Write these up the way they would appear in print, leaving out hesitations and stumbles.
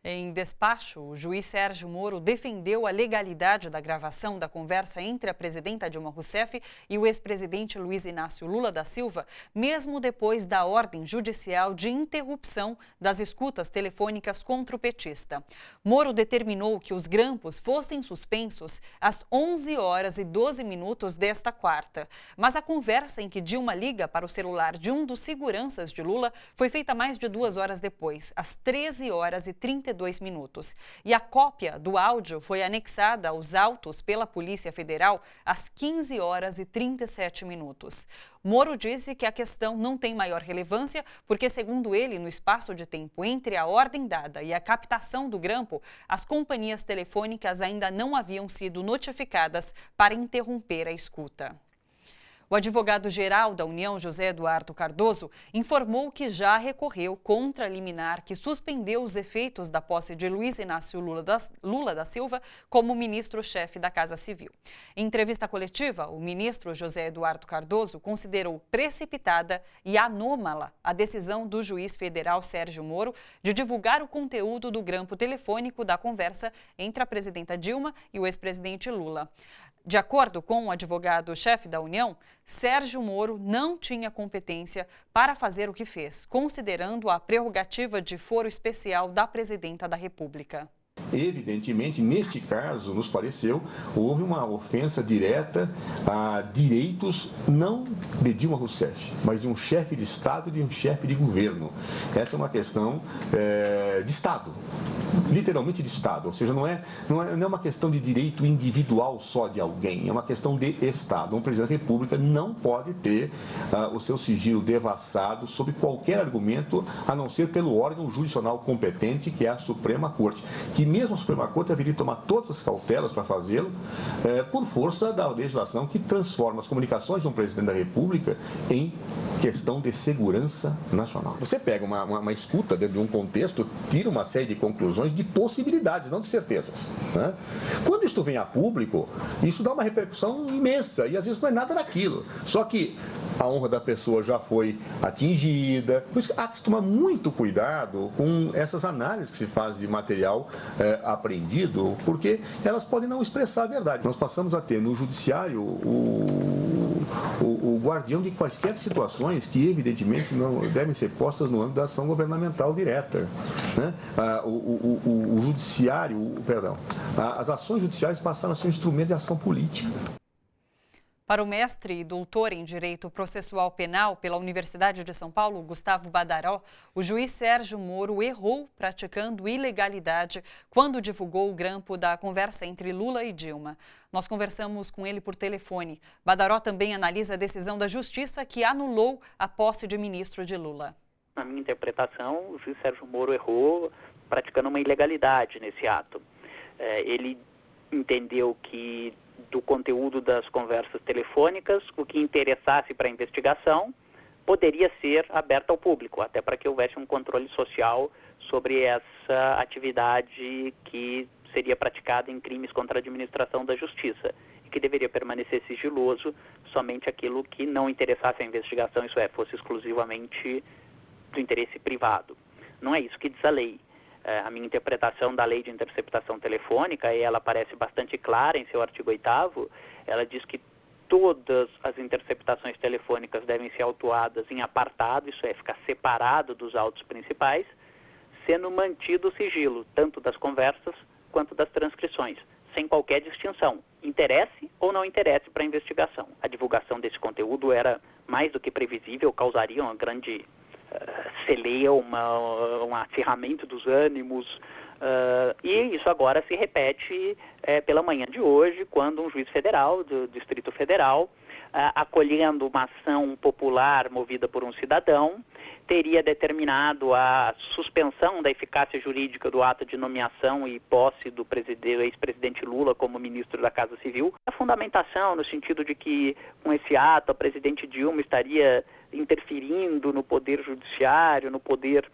Em despacho, o juiz Sérgio Moro defendeu a legalidade da gravação da conversa entre a presidenta Dilma Rousseff e o ex-presidente Luiz Inácio Lula da Silva, mesmo depois da ordem judicial de interrupção das escutas telefônicas contra o petista. Moro determinou que os grampos fossem suspensos às 11 horas e 12 minutos desta quarta. Mas a conversa em que Dilma liga para o celular de um dos seguranças de Lula foi feita mais de 2 horas depois, às 13 horas e 32 minutos. E a cópia do áudio foi anexada aos autos pela Polícia Federal às 15 horas e 37 minutos. Moro disse que a questão não tem maior relevância porque, segundo ele, no espaço de tempo entre a ordem dada e a captação do grampo, as companhias telefônicas ainda não haviam sido notificadas para interromper a escuta. O advogado-geral da União, José Eduardo Cardoso, informou que já recorreu contra a liminar que suspendeu os efeitos da posse de Luiz Inácio Lula da Silva como ministro-chefe da Casa Civil. Em entrevista coletiva, o ministro José Eduardo Cardoso considerou precipitada e anômala a decisão do juiz federal Sérgio Moro de divulgar o conteúdo do grampo telefônico da conversa entre a presidenta Dilma e o ex-presidente Lula. De acordo com o advogado-chefe da União, Sérgio Moro não tinha competência para fazer o que fez, considerando a prerrogativa de foro especial da presidenta da República. Evidentemente, neste caso, nos pareceu, houve uma ofensa direta a direitos não de Dilma Rousseff, mas de um chefe de Estado e de um chefe de governo. Essa é uma questão de Estado, literalmente de Estado, ou seja, não é uma questão de direito individual só de alguém, é uma questão de Estado. Um presidente da República não pode ter o seu sigilo devassado sob qualquer argumento, a não ser pelo órgão jurisdicional competente, que é a Suprema Corte, que mesmo a Suprema Corte deveria tomar todas as cautelas para fazê-lo, por força da legislação que transforma as comunicações de um presidente da República em questão de segurança nacional. Você pega uma escuta dentro de um contexto, tira uma série de conclusões de possibilidades, não de certezas, né? Quando isso vem a público, isso dá uma repercussão imensa e às vezes não é nada daquilo. Só que a honra da pessoa já foi atingida. Por isso há que tomar muito cuidado com essas análises que se faz de material apreendido, porque elas podem não expressar a verdade. Nós passamos a ter no judiciário o guardião de quaisquer situações que, evidentemente, não devem ser postas no âmbito da ação governamental direta, né? O judiciário, as ações judiciais passaram a ser um instrumento de ação política. Para o mestre e doutor em Direito Processual Penal pela Universidade de São Paulo, Gustavo Badaró, o juiz Sérgio Moro errou praticando ilegalidade quando divulgou o grampo da conversa entre Lula e Dilma. Nós conversamos com ele por telefone. Badaró também analisa a decisão da Justiça que anulou a posse de ministro de Lula. Na minha interpretação, o juiz Sérgio Moro errou praticando uma ilegalidade nesse ato. Ele entendeu que do conteúdo das conversas telefônicas, o que interessasse para a investigação poderia ser aberto ao público, até para que houvesse um controle social sobre essa atividade que seria praticada em crimes contra a administração da justiça e que deveria permanecer sigiloso somente aquilo que não interessasse a investigação, isso é, fosse exclusivamente do interesse privado. Não é isso que diz a lei. A minha interpretação da lei de interceptação telefônica, e ela parece bastante clara em seu artigo 8º, ela diz que todas as interceptações telefônicas devem ser autuadas em apartado, isso é, ficar separado dos autos principais, sendo mantido o sigilo, tanto das conversas quanto das transcrições, sem qualquer distinção, interesse ou não interesse para a investigação. A divulgação desse conteúdo era mais do que previsível, causaria uma grande celeia, um acirramento dos ânimos, e isso agora se repete pela manhã de hoje, quando um juiz federal, do Distrito Federal, acolhendo uma ação popular movida por um cidadão, teria determinado a suspensão da eficácia jurídica do ato de nomeação e posse do ex-presidente Lula como ministro da Casa Civil. A fundamentação no sentido de que, com esse ato, a presidente Dilma estaria interferindo no poder judiciário, no poder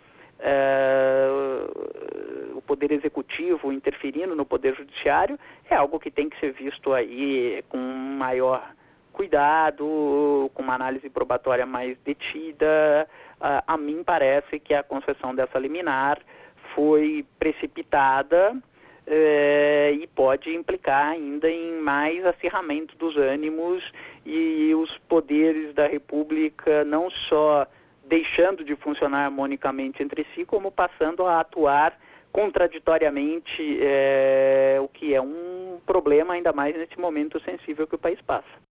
o poder executivo interferindo no poder judiciário, é algo que tem que ser visto aí com maior cuidado, com uma análise probatória mais detida. A mim parece que a concessão dessa liminar foi precipitada e pode implicar ainda em mais acirramento dos ânimos e os poderes da República não só deixando de funcionar harmonicamente entre si, como passando a atuar contraditoriamente, o que é um problema ainda mais nesse momento sensível que o país passa.